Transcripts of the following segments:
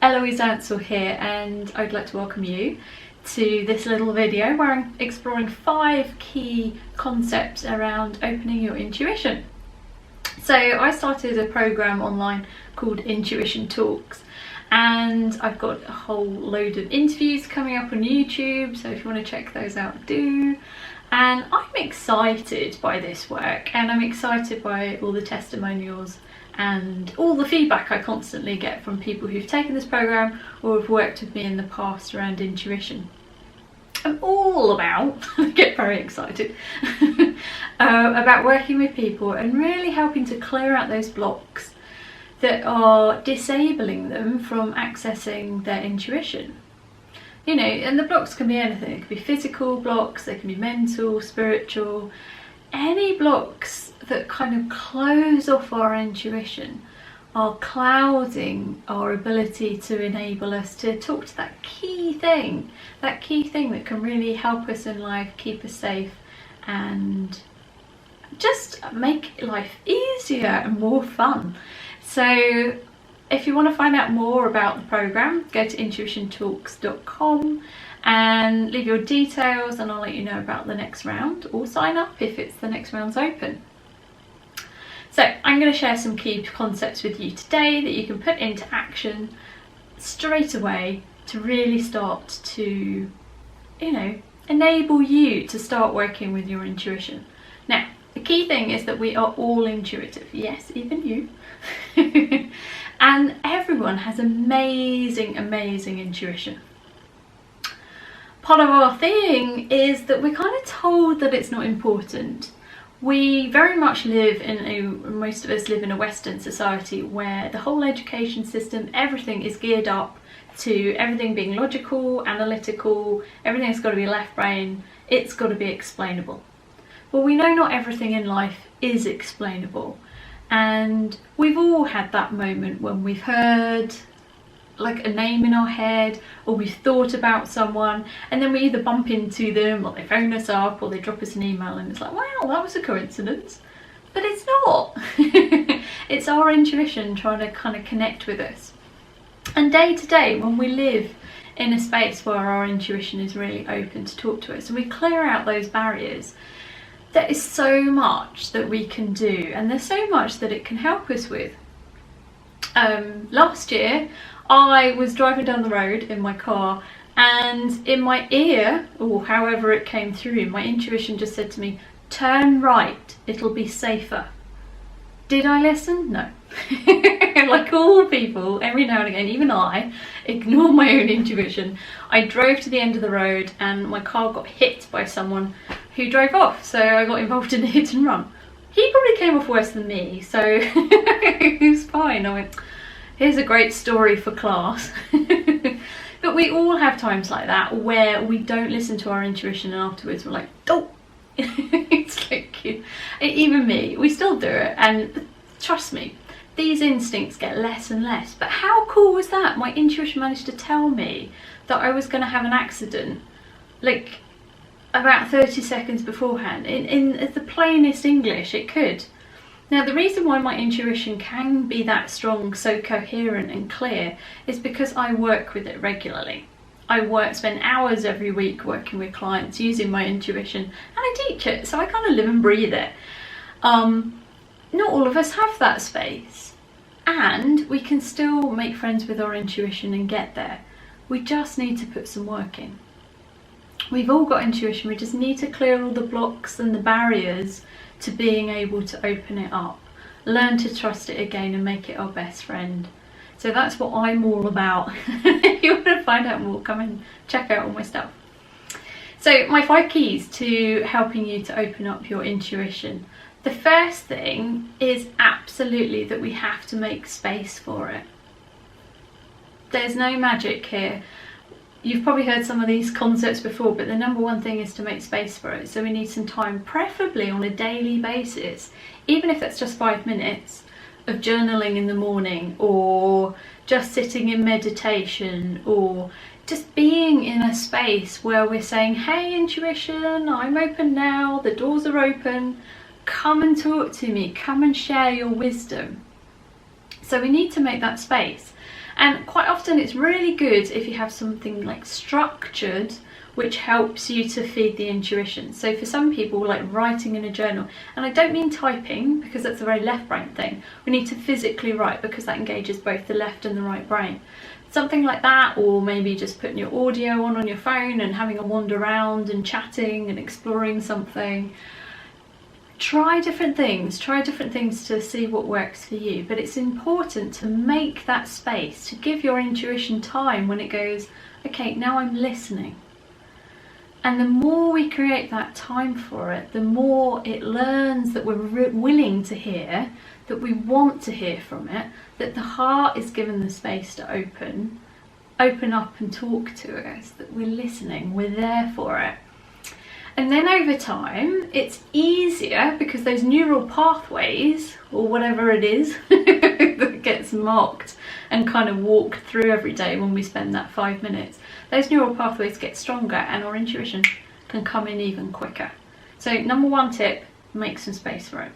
Eloise Ansell here, and I'd like to welcome you to this little video where I'm exploring 5 key concepts around opening your intuition. So I started a program online called Intuition Talks, and I've got a whole load of interviews coming up on YouTube, so if you want to check those out, do. And I'm excited by this work, and I'm excited by all the testimonials and all the feedback I constantly get from people who've taken this program or have worked with me in the past around intuition. I'm all about, I get very excited, about working with people and really helping to clear out those blocks that are disabling them from accessing their intuition. You know, and the blocks can be anything. It can be physical blocks, they can be mental, spiritual, any blocks that kind of close off our intuition are clouding our ability to enable us to talk to that key thing that can really help us in life, keep us safe, and just make life easier and more fun. So if you want to find out more about the program, go to intuitiontalks.com and leave your details, and I'll let you know about the next round, or sign up if it's the next round's open. So I'm going to share some key concepts with you today that you can put into action straight away to really start to, enable you to start working with your intuition. Now, the key thing is that we are all intuitive. Yes, even you. And everyone has amazing intuition. Part of our thing is that we're kind of told that it's not important. We very much most of us live in a Western society where the whole education system, everything is geared up to everything being logical, analytical, everything's got to be left brain, it's got to be explainable. Well, we know not everything in life is explainable, and we've all had that moment when we've heard like a name in our head, or we've thought about someone, and then we either bump into them, or they phone us up, or they drop us an email, and it's like, wow, that was a coincidence. But it's not. It's our intuition trying to kind of connect with us. And day to day, when we live in a space where our intuition is really open to talk to us, and we clear out those barriers, there is so much that we can do, and there's so much that it can help us with. Last year, I was driving down the road in my car, and in my ear, or however it came through, my intuition just said to me, turn right, it'll be safer. Did I listen? No. Like all people, every now and again, even I ignore my own intuition. I drove to the end of the road and my car got hit by someone who drove off, so I got involved in a hit and run. He probably came off worse than me, so it was fine. I went, here's a great story for class. But we all have times like that where we don't listen to our intuition, and afterwards we're like, oh. It's like, even me, we still do it, and trust me, these instincts get less and less. But how cool was that? My intuition managed to tell me that I was going to have an accident like about 30 seconds beforehand. In the plainest English it could. Now, the reason why my intuition can be that strong, so coherent and clear, is because I work with it regularly. I spend hours every week working with clients using my intuition, and I teach it, so I kind of live and breathe it. Not all of us have that space, and we can still make friends with our intuition and get there. We just need to put some work in. We've all got intuition, we just need to clear all the blocks and the barriers to being able to open it up, learn to trust it again, and make it our best friend. So that's what I'm all about. If you want to find out more, come and check out all my stuff. So my 5 keys to helping you to open up your intuition. The first thing is absolutely that we have to make space for it. There's no magic here. You've probably heard some of these concepts before, but the number one thing is to make space for it. So we need some time, preferably on a daily basis, even if it's just 5 minutes of journaling in the morning, or just sitting in meditation, or just being in a space where we're saying, hey intuition, I'm open now, the doors are open, come and talk to me, come and share your wisdom. So we need to make that space. And quite often it's really good if you have something like structured which helps you to feed the intuition. So for some people, like writing in a journal, and I don't mean typing because that's a very left brain thing. We need to physically write because that engages both the left and the right brain. Something like that, or maybe just putting your audio on your phone and having a wander around and chatting and exploring something. Try different things to see what works for you, but it's important to make that space, to give your intuition time when it goes, okay, now I'm listening. And the more we create that time for it, the more it learns that we're willing to hear, that we want to hear from it, that the heart is given the space to open up and talk to us, that we're listening, we're there for it. And then over time, it's easier because those neural pathways, or whatever it is, that gets marked and kind of walked through every day when we spend that 5 minutes, those neural pathways get stronger and our intuition can come in even quicker. So number 1 tip, make some space for it.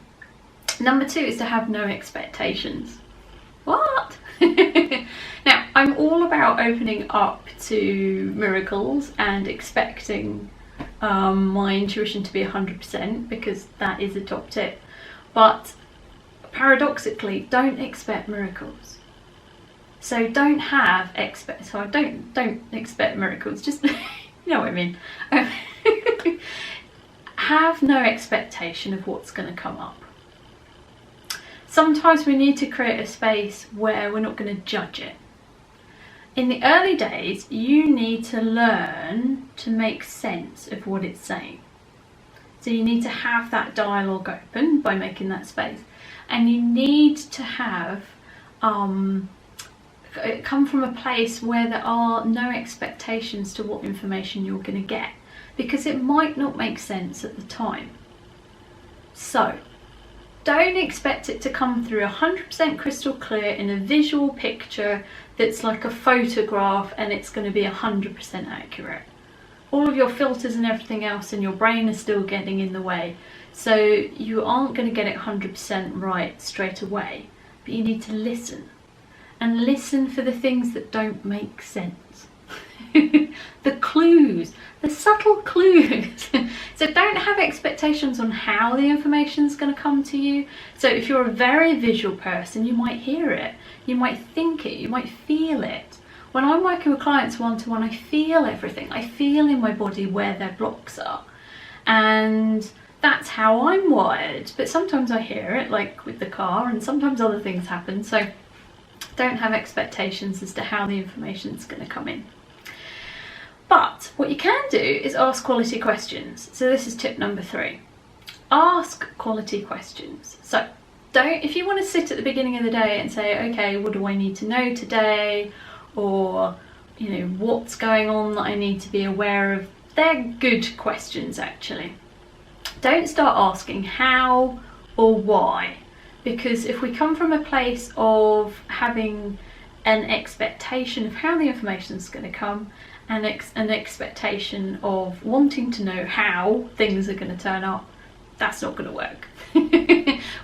Number 2 is to have no expectations. What? Now, I'm all about opening up to miracles and expecting my intuition to be 100% because that is a top tip. But paradoxically, don't expect miracles. So don't expect miracles, just, you know what I mean. Have no expectation of what's going to come up. Sometimes we need to create a space where we're not going to judge it. In the early days, you need to learn to make sense of what it's saying. So you need to have that dialogue open by making that space. And you need to have come from a place where there are no expectations to what information you're going to get, because it might not make sense at the time. So don't expect it to come through 100% crystal clear in a visual picture that's like a photograph and it's going to be 100% accurate. All of your filters and everything else in your brain is still getting in the way. So you aren't going to get it 100% right straight away, but you need to listen. And listen for the things that don't make sense. The clues, the subtle clues. So don't have expectations on how the information is going to come to you. So if you're a very visual person, you might hear it, you might think it, you might feel it. When I'm working with clients one-to-one, I feel everything. I feel in my body where their blocks are. And that's how I'm wired. But sometimes I hear it, like with the car, and sometimes other things happen. So don't have expectations as to how the information is going to come in. But what you can do is ask quality questions. So this is tip number 3. Ask quality questions. So if you want to sit at the beginning of the day and say, okay, what do I need to know today? Or, you know, what's going on that I need to be aware of? They're good questions, actually. Don't start asking how or why, because if we come from a place of having an expectation of how the information is going to come, and an expectation of wanting to know how things are going to turn up, that's not going to work.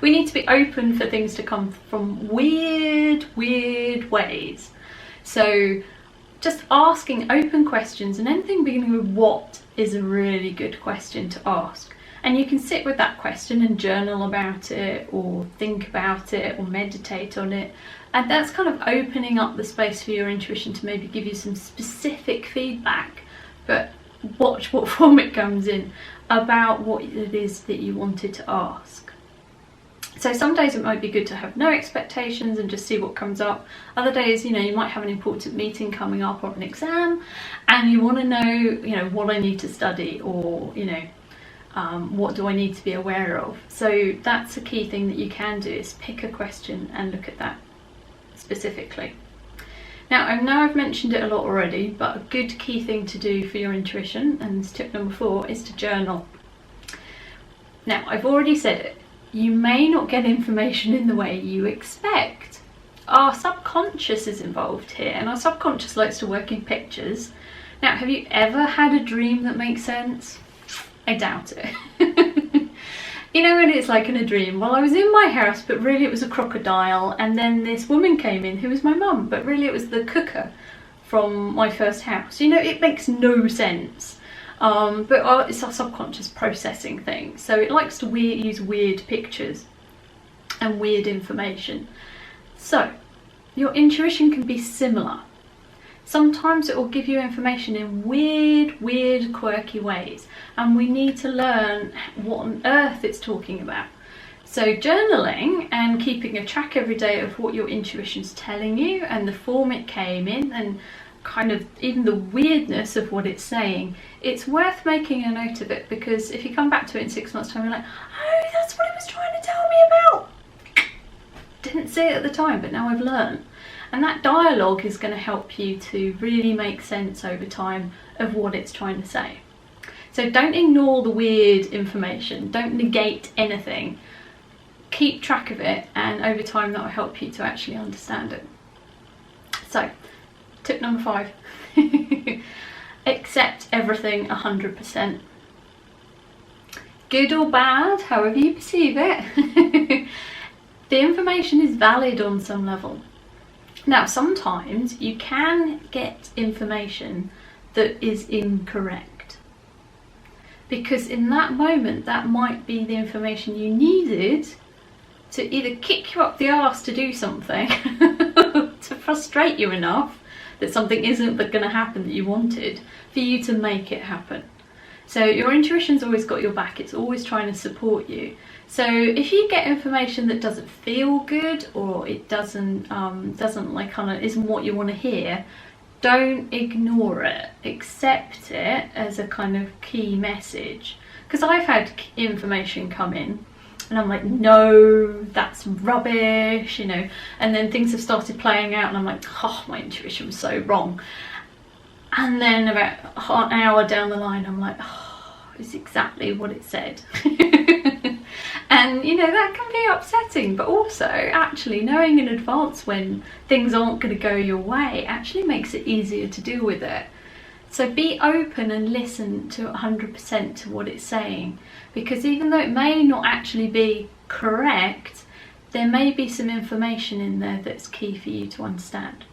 We need to be open for things to come from weird ways. So just asking open questions, and anything beginning with what is a really good question to ask. And you can sit with that question and journal about it, or think about it, or meditate on it. And that's kind of opening up the space for your intuition to maybe give you some specific feedback, but watch what form it comes in, about what it is that you wanted to ask. So some days it might be good to have no expectations and just see what comes up. Other days, you know, you might have an important meeting coming up or an exam, and you want to know, you know, what I need to study, or, you know, what do I need to be aware of. So that's a key thing that you can do, is pick a question and look at that specifically. Now, I know I've mentioned it a lot already, but a good key thing to do for your intuition, and this tip number 4, is to journal. Now, I've already said it, you may not get information in the way you expect. Our subconscious is involved here, and our subconscious likes to work in pictures. Now, have you ever had a dream that makes sense? I doubt it. You know when it's like in a dream, well I was in my house but really it was a crocodile, and then this woman came in who was my mum, but really it was the cooker from my first house. You know, it makes no sense. But it's our subconscious processing thing, so it likes to use weird pictures and weird information. So your intuition can be similar. Sometimes it will give you information in weird, quirky ways, and we need to learn what on earth it's talking about. So journaling and keeping a track every day of what your intuition's telling you and the form it came in, and kind of even the weirdness of what it's saying, it's worth making a note of it, because if you come back to it in 6 months' time, you're like, oh, that's what it was trying to tell me about. Didn't see it at the time, but now I've learned. And that dialogue is going to help you to really make sense over time of what it's trying to say. So don't ignore the weird information, don't negate anything. Keep track of it, and over time that will help you to actually understand it. So, tip number 5. Accept everything 100%. Good or bad, however you perceive it. The information is valid on some level. Now, sometimes you can get information that is incorrect, because in that moment that might be the information you needed to either kick you up the arse to do something, to frustrate you enough that something isn't going to happen that you wanted, for you to make it happen. So your intuition's always got your back, it's always trying to support you. So if you get information that doesn't feel good, or it doesn't like kind of isn't what you want to hear, don't ignore it. Accept it as a kind of key message. Because I've had information come in and I'm like, no, that's rubbish, you know, and then things have started playing out and I'm like, oh, my intuition was so wrong. And then about an hour down the line I'm like, oh, it's exactly what it said. And you know, that can be upsetting, but also actually knowing in advance when things aren't going to go your way actually makes it easier to deal with it. So be open and listen to 100% to what it's saying, because even though it may not actually be correct, there may be some information in there that's key for you to understand.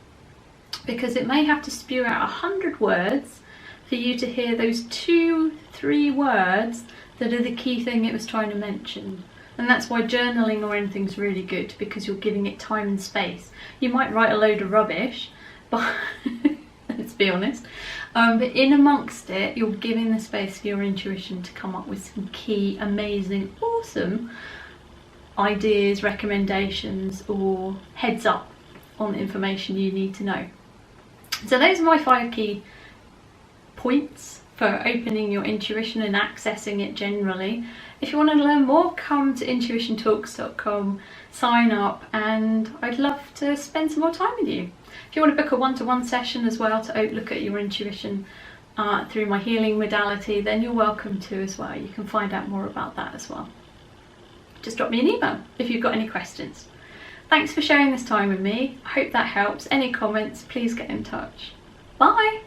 Because it may have to spew out 100 words for you to hear those 2-3 words that are the key thing it was trying to mention. And that's why journaling or anything's really good, because you're giving it time and space. You might write a load of rubbish, but let's be honest, but in amongst it you're giving the space for your intuition to come up with some key, amazing, awesome ideas, recommendations, or heads up on the information you need to know. So those are my 5 key points for opening your intuition and accessing it generally. If you want to learn more, come to intuitiontalks.com, sign up, and I'd love to spend some more time with you. If you want to book a one-to-one session as well to look at your intuition through my healing modality, then you're welcome to as well. You can find out more about that as well. Just drop me an email if you've got any questions. Thanks for sharing this time with me. I hope that helps. Any comments, please get in touch. Bye!